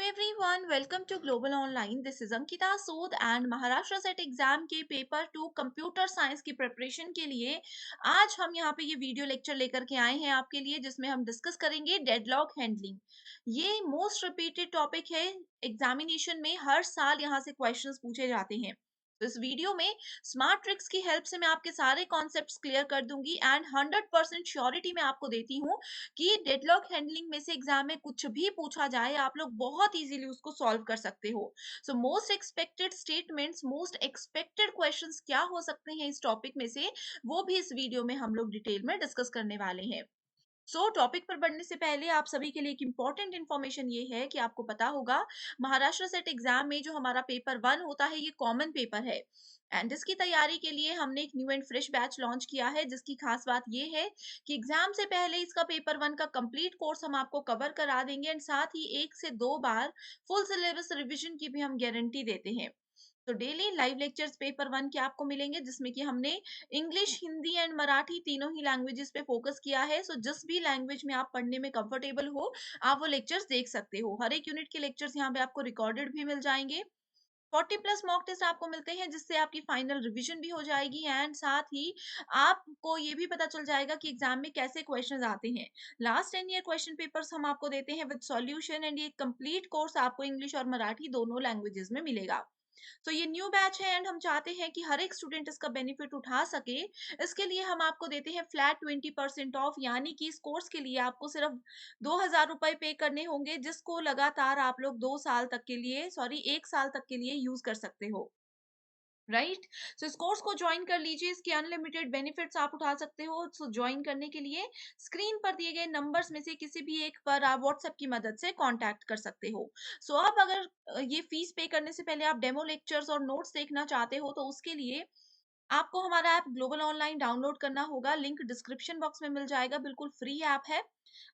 everyone, welcome to Global Online. This is Ankita Sood and Maharashtra set exam के paper 2 computer science की preparation के लिए आज हम यहाँ पे ये वीडियो लेक्चर लेकर के आए हैं आपके लिए, जिसमें हम डिस्कस करेंगे डेडलॉक हैंडलिंग। ये मोस्ट रिपीटेड टॉपिक है एग्जामिनेशन में, हर साल यहाँ से क्वेश्चंस पूछे जाते हैं। तो इस वीडियो में स्मार्ट ट्रिक्स की हेल्प से मैं आपके सारे कॉन्सेप्ट्स क्लियर कर दूंगी एंड 100% श्योरिटी मैं आपको देती हूँ कि डेडलॉक हैंडलिंग में से एग्जाम में कुछ भी पूछा जाए आप लोग बहुत इजीली उसको सॉल्व कर सकते हो। So most expected statements, most expected questions क्या हो सकते हैं इस टॉपिक में से, वो भी इस वीडियो में हम लोग डिटेल में डिस्कस करने वाले हैं। टॉपिक पर बढ़ने से पहले आप सभी के लिए एक इम्पॉर्टेंट इन्फॉर्मेशन ये है कि आपको पता होगा महाराष्ट्र सेट एग्जाम में जो हमारा पेपर 1 होता है ये कॉमन पेपर है एंड इसकी तैयारी के लिए हमने एक new and fresh batch launch किया है, जिसकी खास बात ये है कि एग्जाम से पहले इसका पेपर 1 का कंप्लीट कोर्स हम आपको कवर करा देंगे एंड साथ ही 1 से 2 बार फुल सिलेबस रिवीजन की भी हम गारंटी देते हैं। तो डेली लाइव लेक्चर्स पेपर 1 के आपको मिलेंगे, जिसमें कि हमने इंग्लिश, हिंदी एंड मराठी तीनों ही लैंग्वेजेस पे फोकस किया है। जिस भी लैंग्वेज में आप पढ़ने में कंफर्टेबल हो, आप वो लेक्चर्स देख सकते हो। हर एक यूनिट के लेक्चर्स यहाँ पे आपको रिकॉर्डेड भी मिल जाएंगे। 40 प्लस मॉक टेस्ट आपको मिलते हैं, जिससे आपकी फाइनल रिवीजन भी हो जाएगी एंड साथ ही आपको ये भी पता चल जाएगा कि एग्जाम में कैसे क्वेश्चंस आते हैं। लास्ट 10 ईयर क्वेश्चन पेपर्स हम आपको देते हैं विद सॉल्यूशन एंड ये कंप्लीट कोर्स आपको इंग्लिश और मराठी दोनों लैंग्वेजेस में मिलेगा। तो ये न्यू बैच है एंड हम चाहते हैं कि हर एक स्टूडेंट इसका बेनिफिट उठा सके। इसके लिए हम आपको देते हैं फ्लैट 20% ऑफ, यानी कि इस कोर्स के लिए आपको सिर्फ 2,000 रुपए पे करने होंगे, जिसको लगातार आप लोग 2 साल तक के लिए, सॉरी 1 साल तक के लिए यूज कर सकते हो। राइट। इस कोर्स को ज्वाइन कर लीजिए, इसके अनलिमिटेड बेनिफिट्स आप उठा सकते हो। ज्वाइन करने के लिए स्क्रीन पर दिए गए नंबर्स में से किसी भी एक पर आप व्हाट्सएप की मदद से कांटेक्ट कर सकते हो। आप अगर ये फीस पे करने से पहले आप डेमो लेक्चर्स और नोट्स देखना चाहते हो, तो उसके लिए आपको हमारा ऐप ग्लोबल ऑनलाइन डाउनलोड करना होगा। लिंक डिस्क्रिप्शन बॉक्स में मिल जाएगा, बिल्कुल फ्री ऐप है।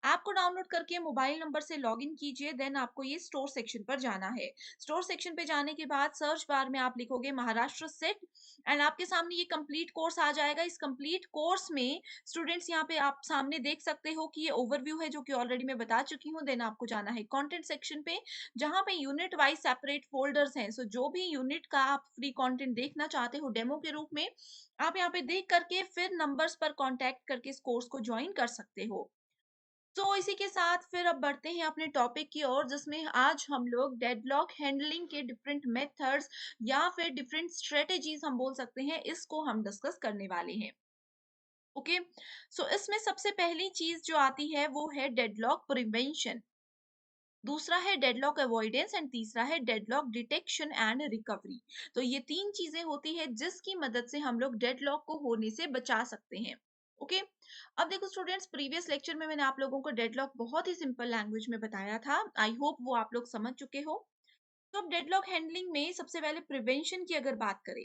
ऐप को डाउनलोड करके मोबाइल नंबर से लॉगिन कीजिए, देन आपको ये स्टोर सेक्शन पर जाना है। स्टोर सेक्शन पे जाने के बाद सर्च बार में आप लिखोगे महाराष्ट्र सेट एंड आपके सामने ये कंप्लीट कोर्स आ जाएगा। इस कंप्लीट कोर्स में स्टूडेंट्स यहाँ पे आप सामने देख सकते हो कि ये ओवरव्यू है, जो कि ऑलरेडी मैं बता चुकी हूँ। देन आपको जाना है कंटेंट सेक्शन पे, जहाँ पे यूनिट वाइज सेपरेट फोल्डर्स हैं। जो भी यूनिट का आप फ्री कंटेंट देखना चाहते हो डेमो के रूप में, आप यहाँ पे देख करके फिर नंबर्स पर कांटेक्ट करके इस कोर्स को ज्वाइन कर सकते हो। इसी के साथ फिर अब बढ़ते हैं अपने टॉपिक की ओर, जिसमें आज हम लोग डेडलॉक हैंडलिंग के डिफरेंट मेथड्स या फिर डिफरेंट स्ट्रेटेजीज हम बोल सकते हैं, इसको हम डिस्कस करने वाले हैं। ओके। इसमें सबसे पहली चीज जो आती है वो है डेडलॉक प्रिवेंशन, दूसरा है डेडलॉक अवॉइडेंस एंड तीसरा है डेडलॉक डिटेक्शन एंड रिकवरी। तो ये तीन चीजें होती है जिसकी मदद से हम लोग डेडलॉक को होने से बचा सकते हैं। ओके। अब देखो स्टूडेंट्स, प्रीवियस लेक्चर में मैंने आप लोगों को डेडलॉक बहुत ही सिंपल लैंग्वेज में बताया था। आई होप वो आप लोग समझ चुके हो। तो अब डेडलॉक हैंडलिंग में सबसे पहले प्रिवेंशन की अगर बात करें,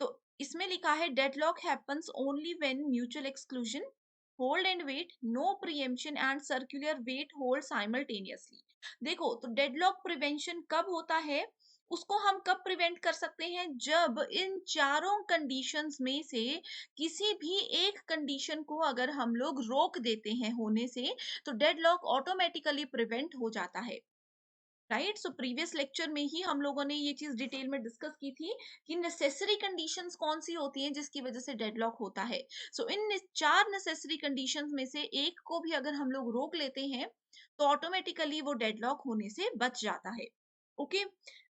तो इसमें लिखा है deadlock happens only when mutual exclusion, hold and wait, no preemption and circular wait hold simultaneously. देखो, तो डेडलॉक प्रिवेंशन कब होता है, उसको हम कब प्रिवेंट कर सकते हैं, जब इन चारों कंडीशंस में से किसी भी एक कंडीशन को अगर हम लोग रोक देते हैं होने से, तो डेडलॉक ऑटोमेटिकली प्रिवेंट हो जाता है। राइट। प्रीवियस लेक्चर में ही हम लोगों ने ये चीज डिटेल में डिस्कस की थी कि नेसेसरी कंडीशंस कौन सी होती हैं जिसकी वजह से डेडलॉक होता है। इन चार नेसेसरी कंडीशंस में से एक को भी अगर हम लोग रोक लेते हैं, तो ऑटोमेटिकली वो डेडलॉक होने से बच जाता है। Okay.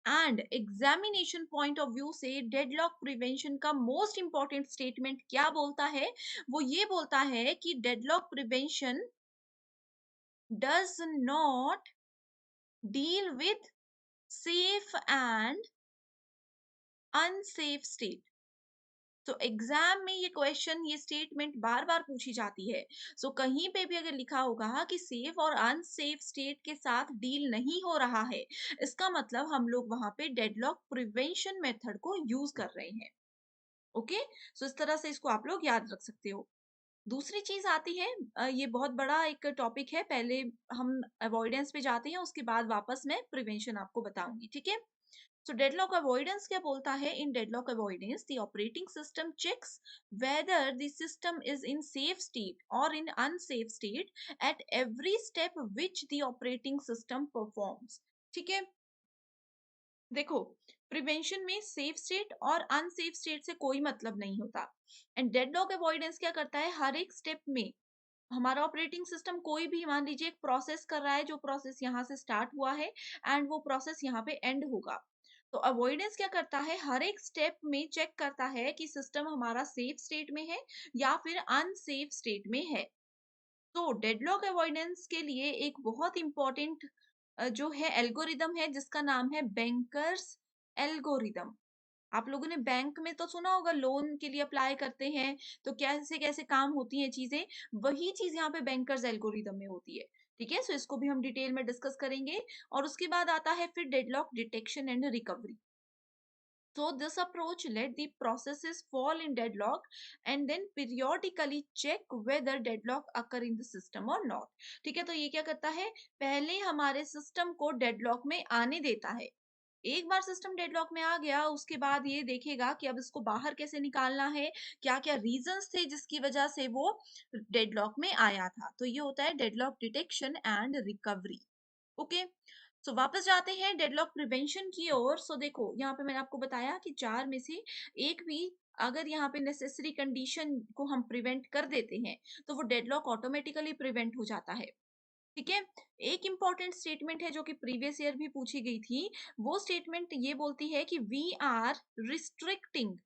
And examination point of view से डेडलॉक प्रिवेंशन का मोस्ट इंपॉर्टेंट स्टेटमेंट क्या बोलता है, वो ये बोलता है कि deadlock prevention does not deal with safe and unsafe state। Exam में ये क्वेश्चन, ये स्टेटमेंट बार बार पूछी जाती है। कहीं पे भी अगर लिखा होगा कि सेफ और अनसेफ स्टेट के साथ डील नहीं हो रहा है, इसका मतलब हम लोग वहां पे डेडलॉक प्रिवेंशन मेथड को यूज कर रहे हैं। ओके। इस तरह से इसको आप लोग याद रख सकते हो। दूसरी चीज आती है, ये बहुत बड़ा एक टॉपिक है, पहले हम अवॉइडेंस पे जाते हैं, उसके बाद वापस मैं प्रिवेंशन आपको बताऊंगी, ठीक है। डेडलॉक अवॉइडेंस क्या बोलता है, in deadlock avoidance the operating system checks whether the system is in safe state और in unsafe state at every step which the operating system performs. ठीक है। देखो, प्रिवेंशन में सेफ स्टेट और अनसेफ स्टेट से कोई मतलब नहीं होता। एंड डेडलॉक अवॉइडेंस क्या करता है, हर एक स्टेप में हमारा ऑपरेटिंग सिस्टम कोई भी मान लीजिए एक प्रोसेस कर रहा है, जो प्रोसेस यहाँ से स्टार्ट हुआ है एंड वो प्रोसेस यहाँ पे एंड होगा। तो अवॉइडेंस क्या करता है, हर एक स्टेप में चेक करता है कि सिस्टम हमारा सेफ स्टेट में है या फिर अनसेफ स्टेट में है। तो डेडलॉक अवॉइडेंस के लिए एक बहुत इंपॉर्टेंट जो है एल्गोरिदम है, जिसका नाम है बैंकर्स एल्गोरिदम। आप लोगों ने बैंक में तो सुना होगा, लोन के लिए अप्लाई करते हैं तो कैसे कैसे काम होती हैं चीजें, वही चीज यहाँ पे बैंकर्स एल्गोरिदम में होती है। ठीक है, सो इसको भी हम डिटेल में डिस्कस करेंगे। और उसके बाद आता है फिर deadlock detection and recovery. So this approach let the processes fall in deadlock and then periodically check whether deadlock occur in the system or not। ठीक है, तो ये क्या करता है, पहले हमारे सिस्टम को डेडलॉक में आने देता है। एक बार सिस्टम डेडलॉक में आ गया, उसके बाद ये देखेगा कि अब इसको बाहर कैसे निकालना है, क्या क्या रीजंस थे जिसकी वजह से वो डेडलॉक में आया था। तो ये होता है deadlock detection and recovery. Okay, so वापस जाते हैं डेडलॉक प्रिवेंशन की ओर। सो देखो, यहाँ पे मैंने आपको बताया कि चार में से एक भी अगर यहाँ पे नेसेसरी कंडीशन को हम प्रिवेंट कर देते हैं तो वो डेडलॉक ऑटोमेटिकली प्रिवेंट हो जाता है। ठीक है, एक इंपॉर्टेंट स्टेटमेंट है जो कि प्रीवियस ईयर भी पूछी गई थी। वो स्टेटमेंट ये बोलती है कि we are restricting,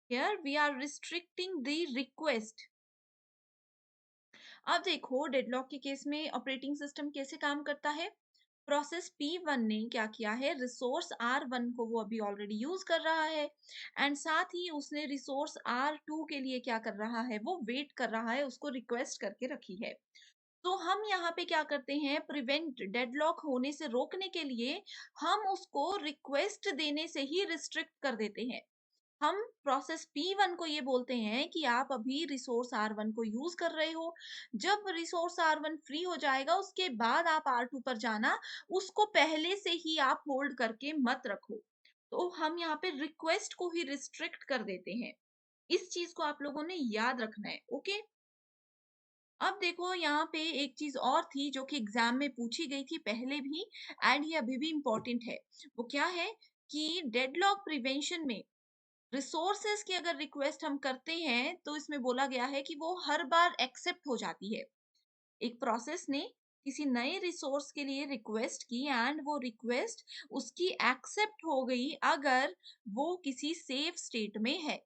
here we are restricting the request. अब देखो, डेडलॉक के केस में ऑपरेटिंग सिस्टम कैसे काम करता है। प्रोसेस P1 ने क्या किया है, रिसोर्स R1 को वो अभी ऑलरेडी यूज कर रहा है एंड साथ ही उसने रिसोर्स R2 के लिए क्या कर रहा है, वो वेट कर रहा है, उसको रिक्वेस्ट करके रखी है। तो हम यहाँ पे क्या करते हैं, प्रिवेंट डेडलॉक होने से रोकने के लिए हम उसको रिक्वेस्ट देने से ही रिस्ट्रिक्ट कर देते हैं। हम प्रोसेस P1 को ये बोलते हैं कि आप अभी रिसोर्स R1 को यूज कर रहे हो, जब रिसोर्स R1 फ्री हो जाएगा उसके बाद आप R2 पर जाना, उसको पहले से ही आप होल्ड करके मत रखो। तो हम यहाँ पे रिक्वेस्ट को ही रिस्ट्रिक्ट कर देते हैं। इस चीज को आप लोगों ने याद रखना है। ओके, अब देखो यहाँ पे एक चीज और थी जो कि एग्जाम में पूछी गई थी पहले भी एंड ये अभी भी इम्पोर्टेंट है। वो क्या है कि डेडलॉक प्रिवेंशन में रिसोर्सेज की अगर रिक्वेस्ट हम करते हैं तो इसमें बोला गया है कि वो हर बार एक्सेप्ट हो जाती है। एक प्रोसेस ने किसी नए रिसोर्स के लिए रिक्वेस्ट की एंड वो रिक्वेस्ट उसकी एक्सेप्ट हो गई अगर वो किसी सेफ स्टेट में है।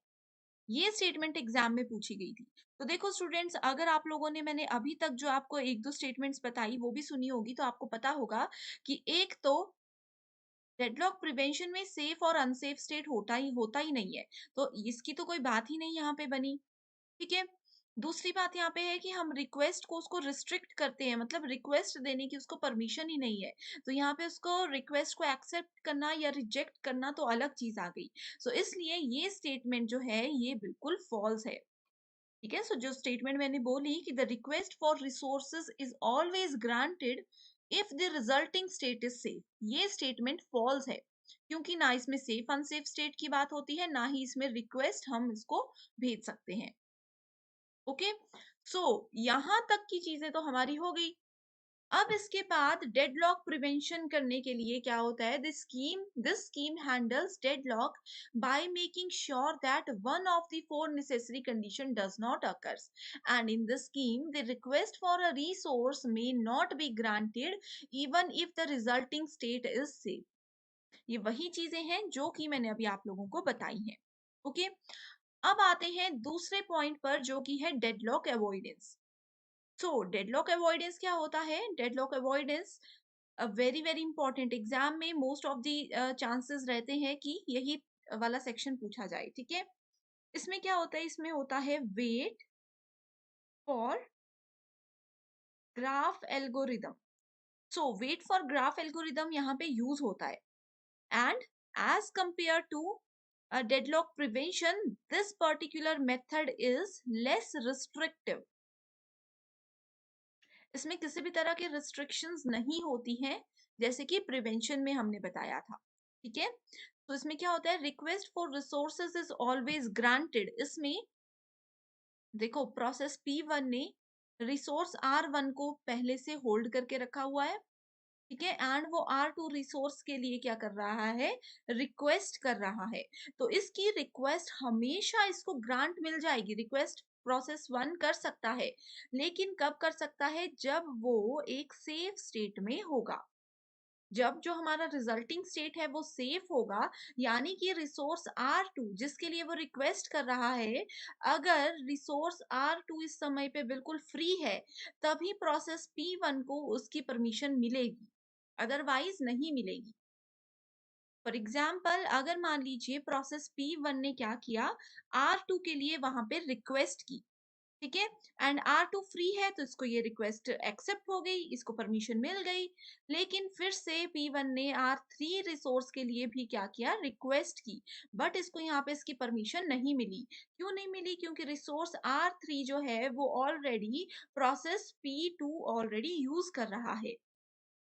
ये स्टेटमेंट एग्जाम में पूछी गई थी। तो देखो स्टूडेंट्स, अगर आप लोगों ने, मैंने अभी तक जो आपको एक दो स्टेटमेंट्स बताई वो भी सुनी होगी, तो आपको पता होगा कि एक तो डेडलॉक प्रिवेंशन में सेफ और अनसेफ स्टेट होता ही नहीं है। तो इसकी तो कोई बात ही नहीं यहाँ पे बनी। ठीक है, दूसरी बात यहाँ पे है कि हम रिक्वेस्ट को उसको रिस्ट्रिक्ट करते हैं, मतलब रिक्वेस्ट देने की उसको परमिशन ही नहीं है। तो यहाँ पे उसको रिक्वेस्ट को एक्सेप्ट करना या रिजेक्ट करना तो अलग चीज आ गई। सो इसलिए ये स्टेटमेंट जो है ये बिल्कुल फॉल्स है। ठीक है, सो जो स्टेटमेंट मैंने बोली कि the request for resources is always granted if the resulting state is safe, ये स्टेटमेंट फॉल्स है, क्योंकि ना इसमें सेफ अनसेफ स्टेट की बात होती है, ना ही इसमें रिक्वेस्ट हम इसको भेज सकते हैं। ओके, सो यहां तक की चीजें तो हमारी हो गई। अब इसके बाद डेडलॉक प्रिवेंशन करने के लिए क्या होता है, this scheme handles deadlock by making sure that one of the four necessary condition does not occurs and in this scheme the request for a resource may not be granted even if the resulting state is safe। ये वही चीजें हैं जो कि मैंने अभी आप लोगों को बताई हैं। ओके, अब आते हैं दूसरे पॉइंट पर जो कि है डेडलॉक अवॉइडेंस। सो डेडलॉक अवॉइडेंस क्या होता है, deadlock avoidance very very important, exam में मोस्ट ऑफ द चांसेस रहते हैं कि यही वाला सेक्शन पूछा जाए। ठीक है, इसमें क्या होता है, इसमें होता है wait for graph algorithm. So wait for graph algorithm यहाँ पे यूज होता है and as compare to deadlock prevention this particular method is less restrictive. इसमें किसी भी तरह के रिस्ट्रिक्शंस नहीं होती हैं, जैसे कि प्रिवेंशन में हमने बताया था। ठीक है, तो इसमें क्या होता है, request for resources is always granted. इसमें देखो, प्रोसेस P1 ने रिसोर्स R1 को पहले से होल्ड करके रखा हुआ है ठीक है, एंड वो R2 रिसोर्स के लिए क्या कर रहा है, रिक्वेस्ट कर रहा है। तो इसकी रिक्वेस्ट हमेशा इसको ग्रांट मिल जाएगी, रिक्वेस्ट प्रोसेस वन कर सकता है, लेकिन कब कर सकता है, जब वो एक सेफ स्टेट में होगा। जब जो हमारा रिजल्टिंग स्टेट है वो सेफ होगा, यानी कि रिसोर्स R2 जिसके लिए वो रिक्वेस्ट कर रहा है, अगर रिसोर्स R2 इस समय पे बिल्कुल फ्री है, तभी प्रोसेस P1 को उसकी परमिशन मिलेगी, अदरवाइज नहीं मिलेगी। फॉर एग्जाम्पल, अगर मान लीजिए प्रोसेस P1 ने क्या किया, R2 के लिए वहां पे रिक्वेस्ट की, ठीक है, एंड R2 फ्री है तो इसको ये रिक्वेस्ट एक्सेप्ट हो गई, इसको परमिशन मिल गई। लेकिन फिर से P1 ने R3 रिसोर्स के लिए भी क्या किया, रिक्वेस्ट की, बट इसको यहाँ पे इसकी परमिशन नहीं मिली। क्यों नहीं मिली, क्योंकि रिसोर्स R3 जो है वो already process P2 already use कर रहा है।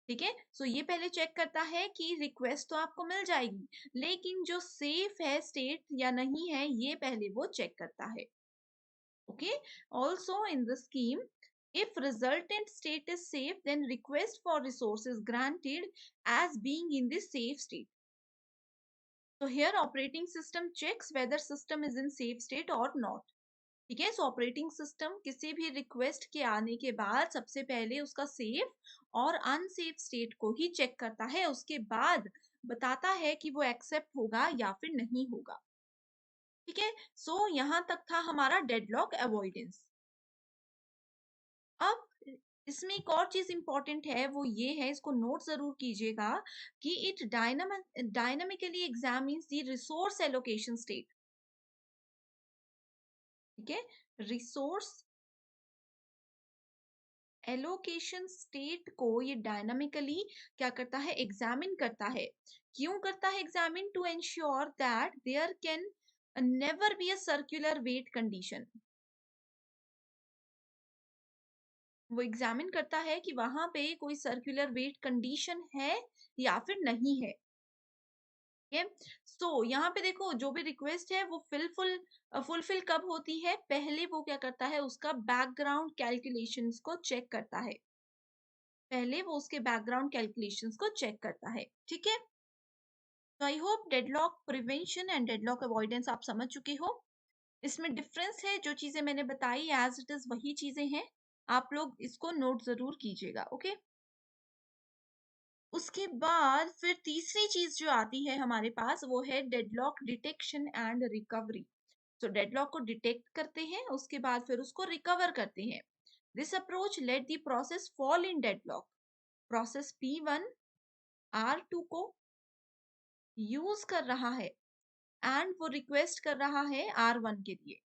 ठीक है, सो ये पहले चेक करता है कि रिक्वेस्ट तो आपको मिल जाएगी, लेकिन जो सेफ है स्टेट या नहीं है, ये पहले वो चेक करता है। Okay, also in the scheme, if resultant state is safe, then request for resource is granted as being in the safe state. So here operating system checks whether system is in safe state or not. ठीक है, सो operating system किसी भी request के आने के बाद सबसे पहले उसका सेफ और अनसेफ स्टेट को ही चेक करता है, उसके बाद बताता है कि वो एक्सेप्ट होगा या फिर नहीं होगा। ठीक है, सो यहां तक था हमारा डेडलॉक अवॉइडेंस। अब इसमें एक और चीज इंपॉर्टेंट है, वो ये है, इसको नोट जरूर कीजिएगा कि it dynamically examines the resource allocation state. ठीक है, रिसोर्स एलोकेशन स्टेट को ये डायनामिकली क्या करता है, एग्जामिन करता है। क्यों करता है examine, to ensure that there can never be a circular wait condition. वो एग्जामिन करता है कि वहां पे कोई सर्कुलर वेट कंडीशन है या फिर नहीं है। है, सो यहाँ पे देखो जो भी रिक्वेस्ट है वो फुलफिल कब होती है, पहले वो क्या करता है, उसका बैकग्राउंड कैलकुलेशंस को चेक करता है, पहले वो उसके बैकग्राउंड कैलकुलेशंस को चेक करता है। ठीक है, तो I hope deadlock prevention and deadlock avoidance आप समझ चुके हो। इसमें डिफरेंस है, जो चीजें मैंने बताई एज इट इज वही चीजें हैं, आप लोग इसको नोट जरूर कीजिएगा। ओके, उसके बाद फिर तीसरी चीज जो आती है हमारे पास वो है डेडलॉक डिटेक्शन एंड रिकवरी। तो डेडलॉक को डिटेक्ट करते हैं, उसके बाद फिर उसको रिकवर करते हैं। This approach let the process fall in deadlock. Process P1 R2 को यूज कर रहा है एंड वो रिक्वेस्ट कर रहा है R1 के लिए।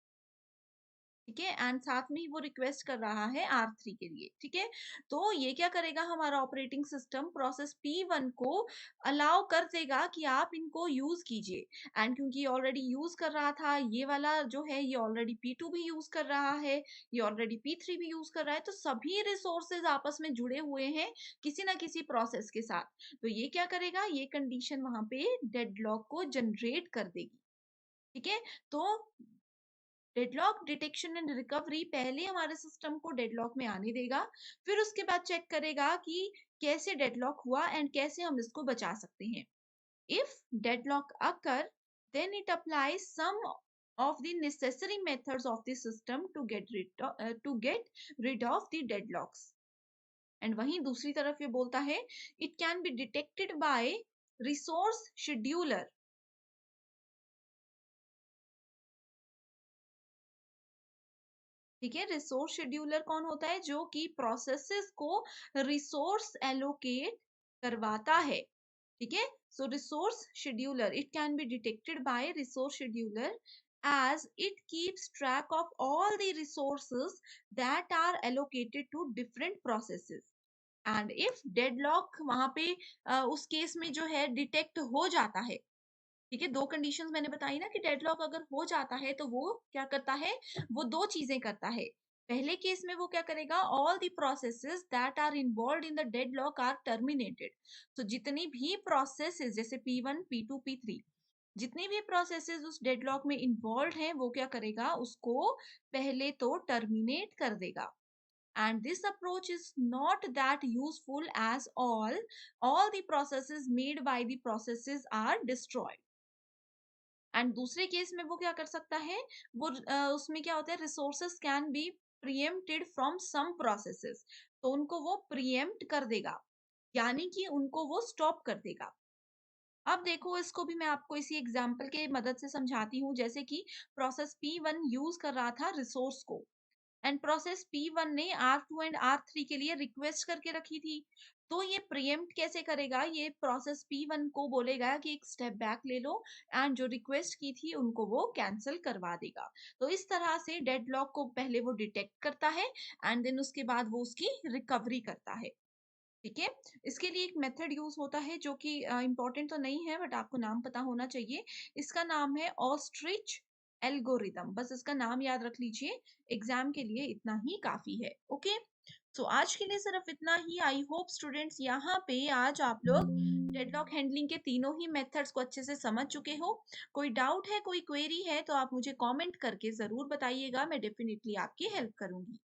ठीक है, एंड साथ में ही वो रिक्वेस्ट कर रहा है R3 के लिए। ठीक है, तो ये क्या करेगा, हमारा ऑपरेटिंग सिस्टम प्रोसेस P1 को अलाउ कर देगा कि आप इनको यूज कीजिए, एंड क्योंकि ऑलरेडी यूज कर रहा था, ये वाला जो है ये ऑलरेडी P2 भी यूज कर रहा है, ये ऑलरेडी P3 भी यूज कर रहा है, तो सभी रिसोर्सेज आपस में जुड़े हुए हैं किसी ना किसी प्रोसेस के साथ। तो ये क्या करेगा, ये कंडीशन वहां पे डेडलॉक को जनरेट कर देगी। ठीक है, तो डेडलॉक डिटेक्शन एंड रिकवरी पहले हमारे सिस्टम को डेडलॉक में आने देगा, फिर उसके बाद चेक करेगा कि कैसे डेडलॉक हुआ एंड कैसे हम इसको बचा सकते हैं। If deadlock occur, then it applies some of the necessary methods of the system to get rid of the deadlocks. And वहीं दूसरी तरफ ये बोलता है, it can be detected by resource scheduler। ठीक है, रिसोर्स शेड्यूलर कौन होता है, जो कि प्रोसेसेस को रिसोर्स एलोकेट करवाता है। ठीक है, so resource scheduler, it can be detected by resource scheduler as it keeps track of all the resources that are allocated to different processes, and if deadlock वहां पे उस केस में जो है डिटेक्ट हो जाता है। ठीक है, दो कंडीशंस मैंने बताई ना कि डेडलॉक अगर हो जाता है तो वो क्या करता है, वो दो चीजें करता है। पहले केस में वो क्या करेगा, all the processes that are involve in the deadlock are terminated. तो जितनी भी प्रोसेसेस जैसे P1 P2 P3, जितनी भी प्रोसेसेस उस डेडलॉक में इन्वॉल्व हैं, वो क्या करेगा, उसको पहले तो टर्मिनेट कर देगा। and this approach is not that useful as all the processes made by the processes are destroyed. And दूसरे केस में वो क्या कर सकता है, वो उसमें क्या होता है, resources can be preempted from some processes, तो उनको वो प्रीएम्प्ट कर देगा, यानी कि उनको वो स्टॉप कर देगा। अब देखो, इसको भी मैं आपको इसी एग्जांपल के मदद से समझाती हूँ। जैसे कि प्रोसेस P1 यूज कर रहा था रिसोर्स को, एंड प्रोसेस P1 ने R2 एंड R3 के लिए रिक्वेस्ट करके रखी थी। तो ये प्रीएम्प्ट कैसे करेगा, ये प्रोसेस P1 को बोलेगा कि एक स्टेप बैक ले लो, एंड जो रिक्वेस्ट की थी उनको वो कैंसिल करवा देगा। तो इस तरह से डेडलॉक को पहले वो डिटेक्ट करता है, एंड देन उसके बाद वो उसकी रिकवरी करता है। ठीक है। इसके लिए एक मेथड यूज होता है जो कि इंपॉर्टेंट तो नहीं है, बट आपको नाम पता होना चाहिए। इसका नाम है ऑस्ट्रिच एल्गोरिदम, बस इसका नाम याद रख लीजिए, एग्जाम के लिए इतना ही काफी है। ओके, तो आज के लिए सिर्फ इतना ही। आई होप स्टूडेंट्स यहाँ पे आज आप लोग डेडलॉक हैंडलिंग के तीनों ही मेथड्स को अच्छे से समझ चुके हो। कोई डाउट है, कोई क्वेरी है, तो आप मुझे कमेंट करके जरूर बताइएगा, मैं डेफिनेटली आपकी हेल्प करूंगी।